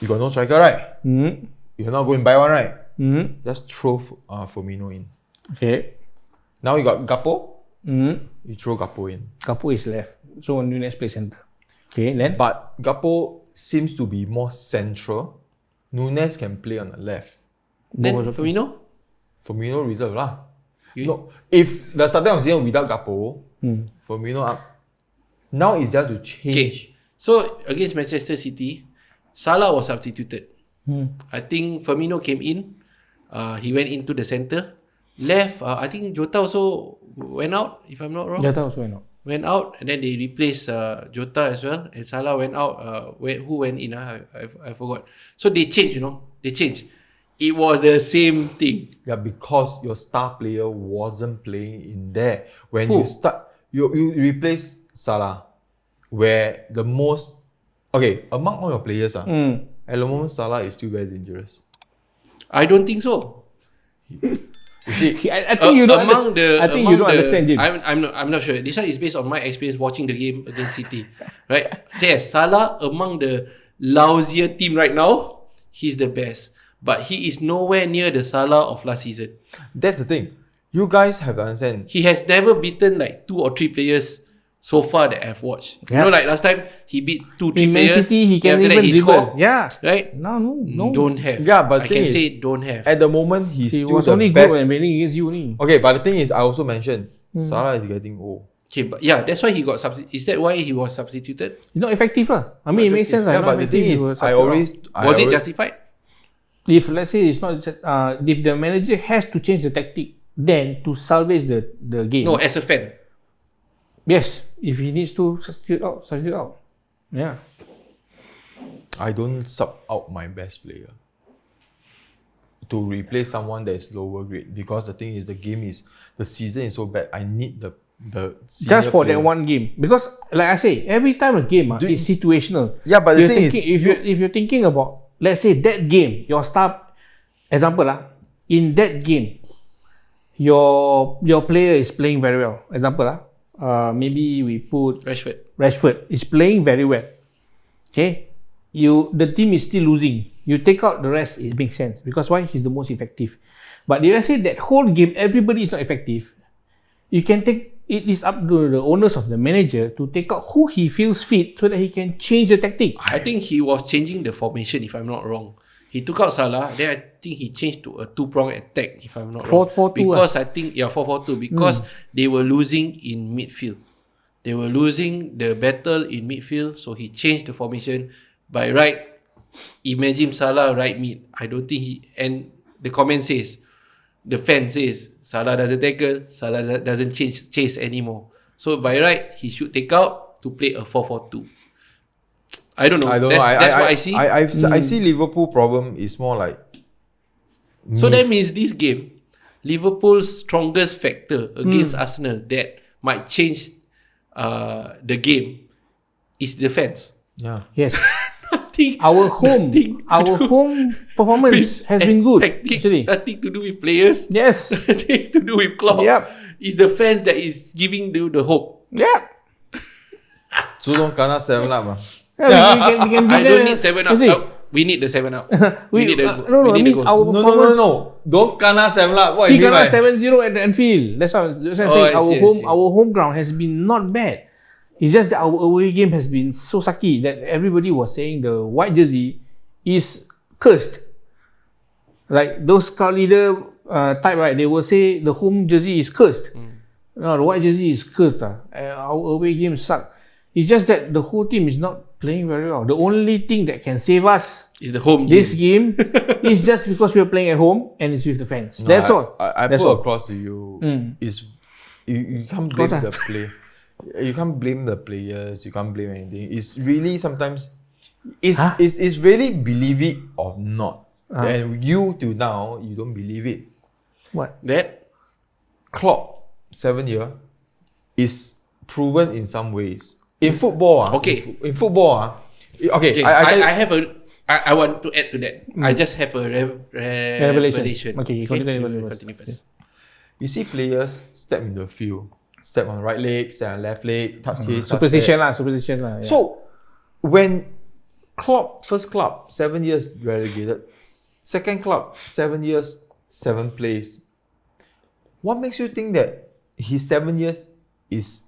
You got no striker, right? You're not going to buy one, right? Just throw Firmino in. Okay. Now you got Gakpo. You throw Gakpo in. Gakpo is left. So Nunes plays centre. Okay, then? But Gakpo seems to be more central. Nunes can play on the left. Then Firmino? Firmino reserve lah. No, if the starting of season without Gakpo, Firmino up. Now it's just to change. Okay. So against Manchester City, Salah was substituted. I think Firmino came in. He went into the centre. Left, I think Jota also went out, if I'm not wrong. Jota also went out. Went out, and then they replaced Jota as well. And Salah went out. Who went in? I forgot. So they changed, They changed. It was the same thing. Yeah, because your star player wasn't playing in there. When Who? you start, you replace Salah, where the most... Okay, among all your players, at the moment Salah is still very dangerous. I don't think so. You see, I think you don't understand, James. I'm not sure. This one is based on my experience watching the game against City. Right? Yes, Salah among the lousier team right now, he's the best. But he is nowhere near the Salah of last season. that's the thing. You guys have to understand. He has never beaten like 2 or 3 players so far that I've watched. Yeah. Like last time, he beat 2-3 In Man players. City, he can after even that, he dribble. scored. Yeah. Right? No. Don't have. Yeah, but I the can thing say is, don't have. At the moment, he's He still was the only best. good when playing against you only. Okay, but the thing is, I also mentioned, Salah is getting old. Okay, but yeah, that's why he got Is that why he was substituted? He's not effective lah. I mean, it makes sense. Yeah, but the thing is, Was it justified? If let's say it's not, if the manager has to change the tactic, then to salvage the game. No, as a fan. Yes, if he needs to substitute out. Yeah. I don't sub out my best player to replace someone that is lower grade, because the thing is, the season is so bad. I need the Just for player. that one game, because like I say, every time a game is situational. Yeah, but the thing is, if you're thinking about, let's say that game, your star, example in that game, your player is playing very well. Example maybe we put Rashford is playing very well. Okay, the team is still losing. You take out the rest, it makes sense, because why? He's the most effective. But let's say that whole game everybody is not effective, you can take. It is up to the owners of the manager to take out who he feels fit so that he can change the tactic. I think he was changing the formation, if I'm not wrong. He took out Salah, then I think he changed to a 2-pronged attack, if I'm not wrong. 4-4-2. Because I think, 4-4-2, because they were losing in midfield. They were losing the battle in midfield, so he changed the formation. By right, imagine Salah right mid. I don't think and the comment says, the fan says, Salah doesn't tackle, Salah doesn't chase anymore. So by right, he should take out to play a 4-4-2. I don't know. That's what I see. I see Liverpool problem is more like. So that means this game, Liverpool's strongest factor against Arsenal that might change the game is defense. Yeah. Yes. Nothing. Our home performance has been good. Actually, nothing to do with players. Yes. Nothing to do with Klopp. Yep. It's the fans that is giving the hope. Yeah. So don't kena 7 up. Yeah, we can I don't need 7 up. We need the 7 up. We need the goals. No. Don't kena 7 up. What he you mean by? kena 7-0 at the Anfield. That's what I'm saying. Our home ground has been not bad. It's just that our away game has been so sucky that everybody was saying the white jersey is cursed. Like those scout leader type, right? They will say the home jersey is cursed. No, the white jersey is cursed. Our away game suck. It's just that the whole team is not playing very well. The only thing that can save us is the home this game is just because we are playing at home and it's with the fans. No, That's all. I That's put all. across to you is you can't blame the play. You can't blame the players. You can't blame anything. It's really sometimes it's really believe it or not. And you till now you don't believe it. What? That Klopp 7 year is proven in some ways. In football, okay. In football, okay. I want to add to that. I just have a revelation. Okay, continue first. You see players step in the field, step on the right leg, step on left leg, touch this, Superstition lah. Yeah. So when Klopp, first club, 7 years relegated. Second club, 7 years, 7th place. What makes you think that his 7 years is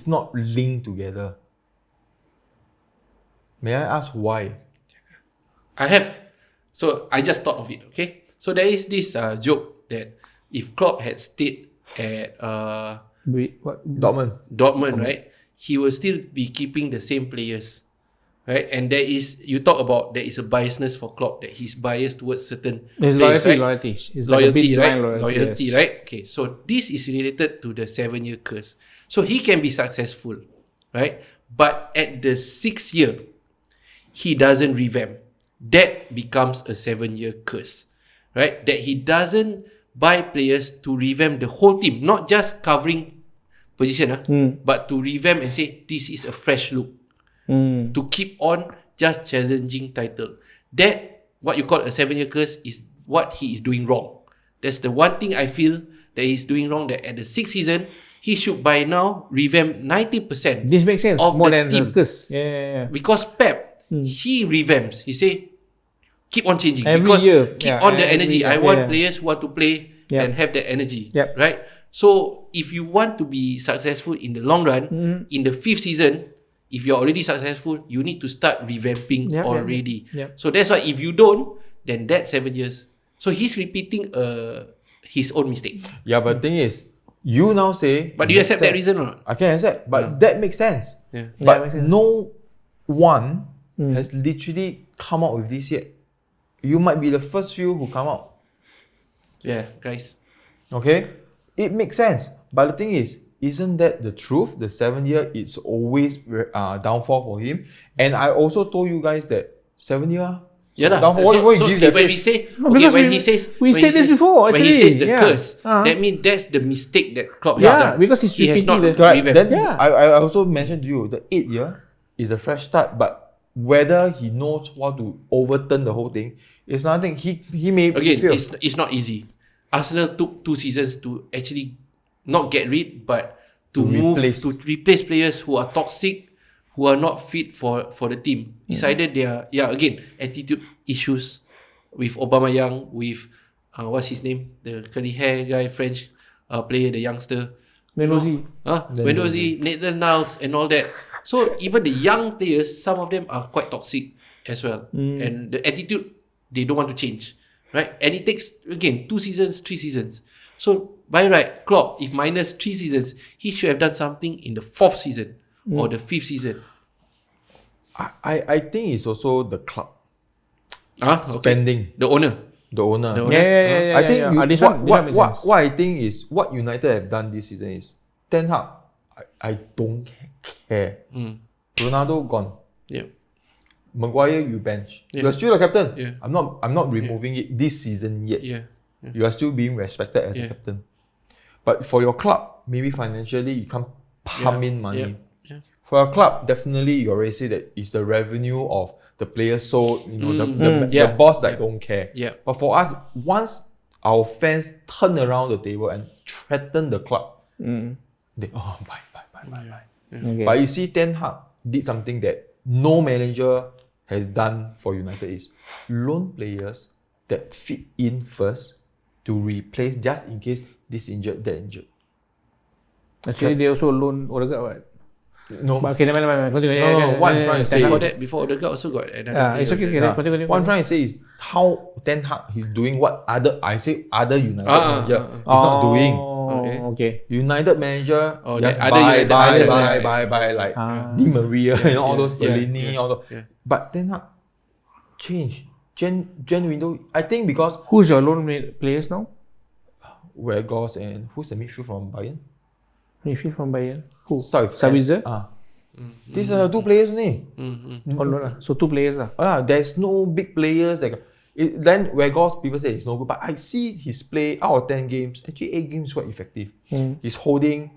not linked together? May I ask why? I have. So I just thought of it. Okay. So there is this joke that if Klopp had stayed at Dortmund, right, he will still be keeping the same players, right? And there is, you talk about, there is a biasness for Klopp, that he's biased towards certain players, right? Loyalty. It's Loyalty, like a bit right? blind Loyalty, yes. right? Okay, so this is related to the 7-year curse. So he can be successful, right? But at the 6th year, he doesn't revamp. That becomes a 7-year curse, right? That he doesn't buy players to revamp the whole team, not just covering position, but to revamp and say this is a fresh look, to keep on just challenging title. That, what you call a 7-year curse, is what he is doing wrong. That's the one thing I feel that he's doing wrong. That at the 6th season, he should by now revamp 90%. This makes sense of more the than team. curse. Yeah. Because Pep, he revamps. He say, keep on changing. Every because year. keep on the energy. I year. want players who want to play and have that energy. Right? So if you want to be successful in the long run, in the 5th season, if you're already successful, you need to start revamping already. So that's why if you don't, then that's 7 years. So he's repeating his own mistake. Yeah, but the thing is, you now say... But do you accept that reason or not? I can accept, but that makes sense. Yeah. But makes sense. no one has literally come out with this yet. You might be the first few who come out. Yeah, guys. Okay? It makes sense. But the thing is, isn't that the truth? The 7 year, it's always downfall for him. And I also told you guys that 7 year... Yeah, downfall. so, What so gives that when faith? we say, No, okay, because when we- he says, we when said he this says- before, when he actually. says the Yeah. curse, that means that's the mistake that Klopp has Yeah, done. because he's he has not repeating the- Correct. revamped. Then Yeah. I also mentioned to you, the 8th year is a fresh start, but whether he knows how to overturn the whole thing is nothing. He may Again, fail. it's not easy. Arsenal took 2 seasons to actually not get rid, but to replace players who are toxic, who are not fit for the team. It's either they are, again, attitude issues with Aubameyang, with what's his name, the curly hair guy, French player, the youngster. Mendozi. Mendozi, Nathan Niles and all that. So even the young players, some of them are quite toxic as well. And the attitude, they don't want to change. Right? And it takes, again, 2 seasons, 3 seasons. So by right, Klopp, if minus 3 seasons, he should have done something in the 4th season or the 5th season. I think it's also the club Okay. spending. The owner. The owner. The owner. Yeah. I think This one makes sense. what I think is what United have done this season is Ten Hag. I don't care. Ronaldo gone. Yeah. Maguire you bench. Yeah. You're still the captain. Yeah. I'm not removing it this season yet. Yeah. You are still being respected as a captain. But for your club, maybe financially you can't pump in money. Yeah. For a club, definitely you already say that it's the revenue of the players sold, the boss that don't care. Yeah. But for us, once our fans turn around the table and threaten the club, they buy. Okay. But you see, Ten Hag did something that no manager has done for United is loan players that fit in first to replace just in case this injured, that injured. Actually, they also loan Odegaard, right? No, But okay, never mind. Continue. No, what I'm trying to say Before Odegaard also got another It's player. okay. Let's continue. what I'm trying to say is how Ten Hag is doing what other United manager is not doing. Okay. United manager just that other United manager, buy like Di Maria and all those Fellaini, all those. Yeah. But Ten Hag change. Jan window. I think because Who's your loan players now? Weghorst and who's the midfield from Bayern? Midfield from Bayern. Who? Start with Sabitzer? These are 2 players only. Oh no lah. So 2 players lah. There's no big players that. Then Weghorst, people say it's no good, but I see his play out of 10 games. Actually, 8 games quite effective. He's holding,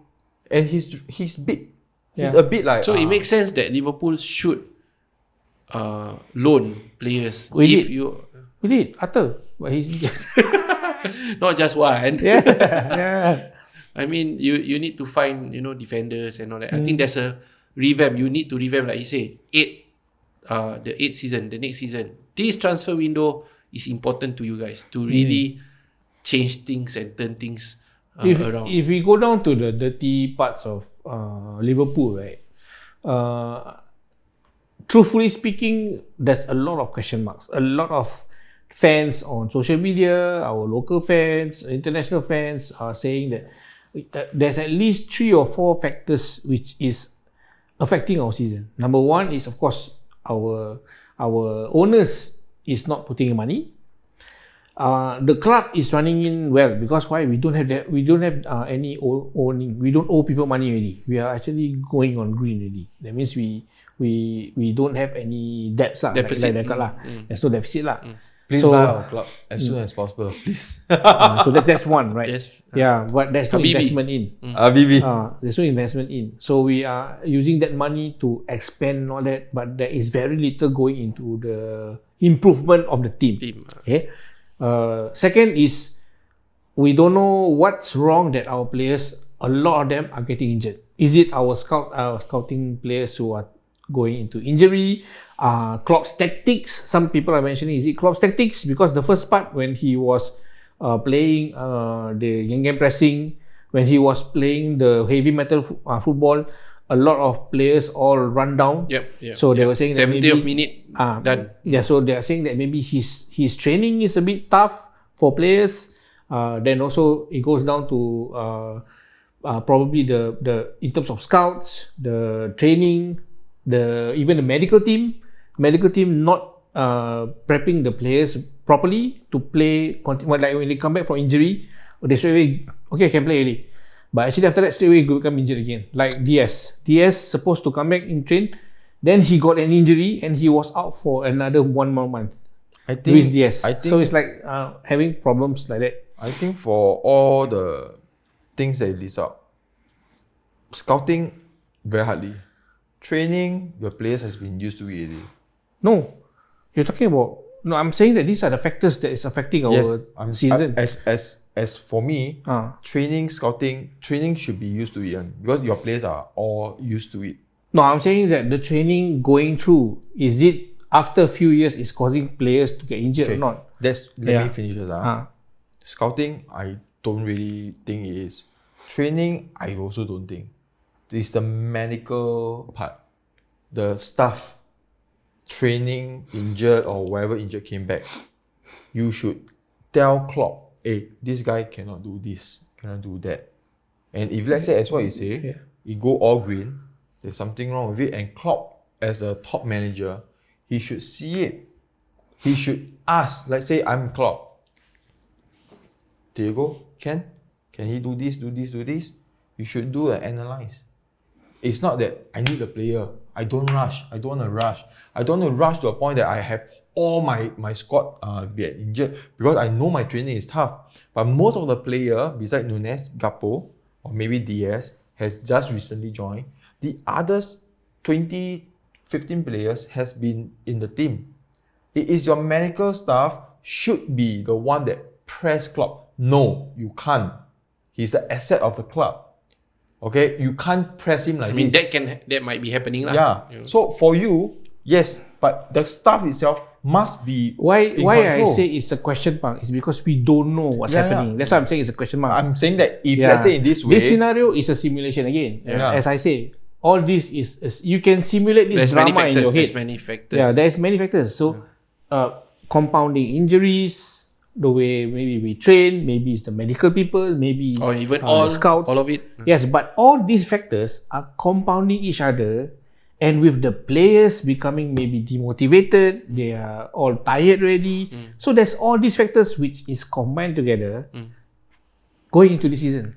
and he's big. He's a bit like. So it makes sense that Liverpool should loan players. We if did. you We did. Arthur. But he's not just one. yeah. I mean, you need to find defenders and all that. I think there's a revamp. You need to revamp, like you say, 8 the 8th season, the next season, this transfer window is important to you guys to really change things and turn things around. If we go down to the dirty parts of Liverpool, right? Truthfully speaking, there's a lot of question marks. A lot of fans on social media, our local fans, international fans are saying that there's at least 3 or 4 factors which is affecting our season. Number one is, of course, our owners is not putting in money. The club is running in well because why? We don't have any owning. We don't owe people money already. We are actually going on green already. That means we don't have any debts lah. Deficit. There's no deficit lah. Please buy our club as soon as possible, please. So that's one, right? Yes. Yeah, but there's no Habibi. investment in. Habibi. There's no investment in. So we are using that money to expand and all that, but there is very little going into the improvement of the team. Okay. Second is we don't know what's wrong that our players, a lot of them are getting injured. Is it our scouting players who are going into injury? Klopp's tactics. Some people are mentioning, is it Klopp's tactics? Because the first part when he was playing the Gengen pressing, when he was playing the heavy metal football, a lot of players all run down. Yep. So they were saying 70th minute done. Yeah, so they are saying that maybe his training is a bit tough for players. Then also it goes down to probably the in terms of scouts, the training, even the medical team not prepping the players properly to play. Like when they come back from injury, they straight away, okay, I can play already. But actually after that, straight away become injured again. Like Diaz supposed to come back in train, then he got an injury and he was out for another 1 more month. I think Luis Diaz. So it's like having problems like that. I think for all the things that you list out, scouting very hardly. Training, your players has been used to it already. No, you're talking about. No, I'm saying that these are the factors that is affecting our season. As for me, training, scouting, training should be used to it because your players are all used to it. No, I'm saying that the training going through, is it after a few years is causing players to get injured or not? Let me finish this. Scouting, I don't really think it is. Training, I also don't think. It's the medical part. The staff, training, injured or whatever injured came back. You should tell Klopp, hey, this guy cannot do this, cannot do that. And if let's say, as what you say, you go all green, there's something wrong with it. And Klopp, as a top manager, he should see it. He should ask, let's say I'm Klopp. Diego, can he do this, do this, do this? You should do an analyze. It's not that I need the player. I don't rush. I don't want to rush. I don't want to rush to a point that I have all my squad get injured because I know my training is tough. But most of the player, besides Nunes, Gakpo, or maybe Diaz, has just recently joined. The others, 15 players has been in the team. It is your medical staff should be the one that press Klopp. No, you can't. He's the asset of the club. Okay, you can't press him like this. That might be happening lah. Yeah. You know? So for you, yes, but the staff itself must be why control. I say it's a question mark is because we don't know what's happening. That's why I'm saying it's a question mark. I'm saying that if let's say in this way, this scenario is a simulation again. As I say, all this is you can simulate this drama in your head. There's many factors. Yeah, there's many factors. So compounding injuries, the way maybe we train, maybe it's the medical people, maybe or even all scouts, all of it. Yes, but all these factors are compounding each other, and with the players becoming maybe demotivated, they are all tired already. So there's all these factors which is combined together, going into the season.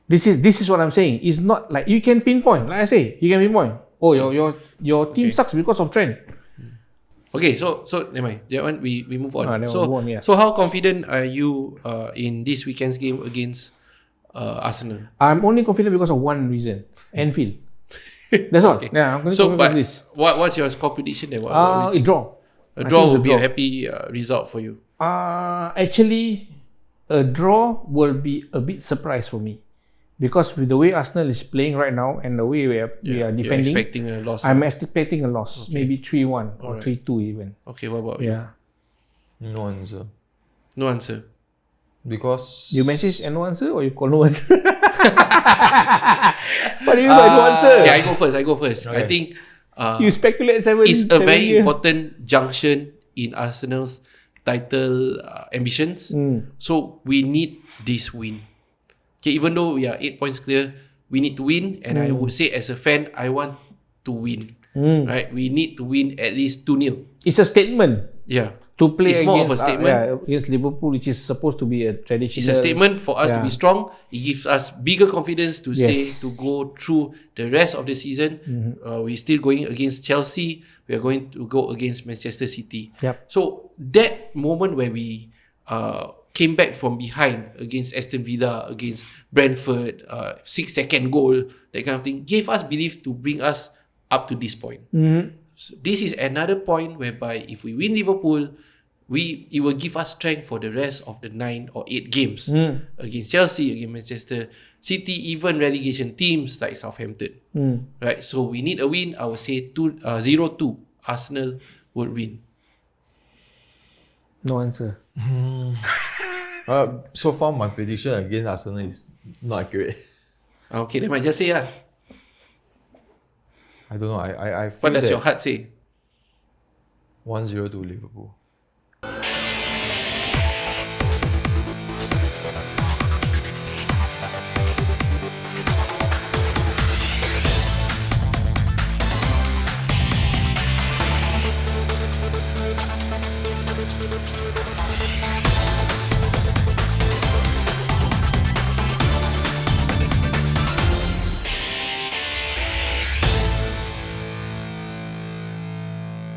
This is what I'm saying. It's not like you can pinpoint. Like I say, you can pinpoint. Oh, your team sucks because of trend. Okay, so never mind. That one we move on. So so how confident are you in this weekend's game against Arsenal? I'm only confident because of one reason: Anfield. That's all. Okay. Yeah, I'm going to so, but this. What's your score prediction then? A draw. A draw would be a happy result for you. Actually, a draw will be a bit surprise for me Because with the way Arsenal is playing right now and the way we are You're defending, expecting a loss. I'm expecting a loss. Okay. Maybe 3-1 or Alright. 3-2 even. Okay, what about you? Yeah. No answer. No answer. Because You message and no answer or you call no answer? What do you mean by no answer? Yeah, I go first. Okay. I think You speculate seven. it's a very year. important junction in Arsenal's title ambitions. So we need this win. Okay, even though we are 8 points clear, we need to win. And I would say as a fan, I want to win. Right? We need to win at least 2-0. It's a statement Yeah. to play It's against, more of a statement. against Liverpool, which is supposed to be a traditional. It's a statement for us to be strong. It gives us bigger confidence to say Yes. to go through the rest of the season. We're still going against Chelsea. We are going to go against Manchester City. Yep. So that moment where we came back from behind against Aston Villa, against Brentford, 6-second goal, that kind of thing, gave us belief to bring us up to this point. So this is another point whereby if we win Liverpool, it will give us strength for the rest of the 9 or 8 games against Chelsea, against Manchester City, even relegation teams like Southampton. Right? So we need a win. I would say 0-2. Arsenal would win. No answer. so far my prediction against Arsenal is not accurate. Okay, then I just say I don't know. I feel what does that your heart say? 1-0 to Liverpool.